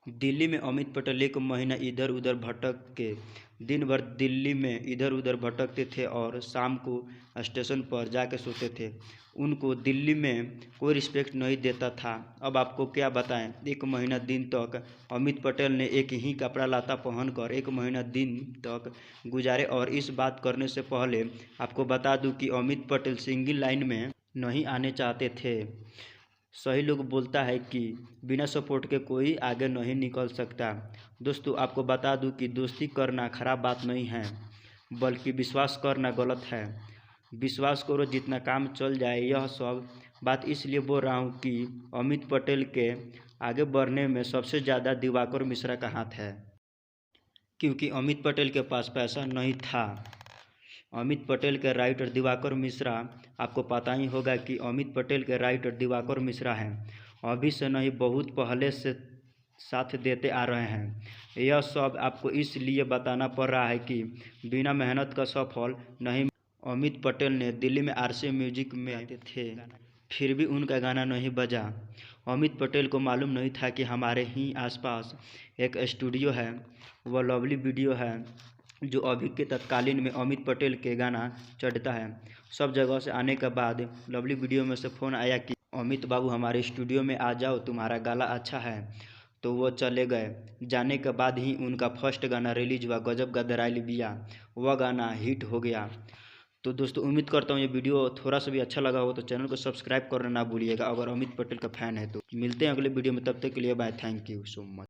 दिल्ली में अमित पटेल एक महीना इधर उधर भटक के दिन भर दिल्ली में इधर उधर भटकते थे और शाम को स्टेशन पर जाके सोते थे। उनको दिल्ली में कोई रिस्पेक्ट नहीं देता था। अब आपको क्या बताएं, एक महीना दिन तक अमित पटेल ने एक ही कपड़ा लाता पहनकर एक महीना दिन तक गुजारे। और इस बात करने से पहले आपको बता दूं कि अमित पटेल सिंगल लाइन में नहीं आने चाहते थे। सही लोग बोलता है कि बिना सपोर्ट के कोई आगे नहीं निकल सकता। दोस्तों, आपको बता दूं कि दोस्ती करना खराब बात नहीं है, बल्कि विश्वास करना गलत है। विश्वास करो जितना काम चल जाए। यह सब बात इसलिए बोल रहा हूं कि अमित पटेल के आगे बढ़ने में सबसे ज़्यादा दिवाकर मिश्रा का हाथ है, क्योंकि अमित पटेल के पास पैसा नहीं था। अमित पटेल के राइटर दिवाकर मिश्रा, आपको पता ही होगा कि अमित पटेल के राइटर दिवाकर मिश्रा हैं। अभी से नहीं, बहुत पहले से साथ देते आ रहे हैं। यह सब आपको इसलिए बताना पड़ रहा है कि बिना मेहनत का सफल नहीं। अमित पटेल ने दिल्ली में आरसी म्यूजिक में आते थे, फिर भी उनका गाना नहीं बजा। अमित पटेल को मालूम नहीं था कि हमारे ही आसपास एक स्टूडियो है, वह लवली वीडियो है, जो अभी के तत्कालीन में अमित पटेल के गाना चढ़ता है। सब जगह से आने के बाद लवली वीडियो में से फ़ोन आया कि अमित बाबू हमारे स्टूडियो में आ जाओ, तुम्हारा गाना अच्छा है। तो वो चले गए। जाने के बाद ही उनका फर्स्ट गाना रिलीज हुआ, गजब गदराइल बिया। वह गाना हिट हो गया। तो दोस्तों, उम्मीद करता हूँ ये वीडियो थोड़ा सा भी अच्छा लगा हो तो चैनल को सब्सक्राइब करना ना भूलिएगा, अगर अमित पटेल का फ़ैन है तो। मिलते हैं अगले वीडियो में, तब तक के लिए bye. Thank you so much.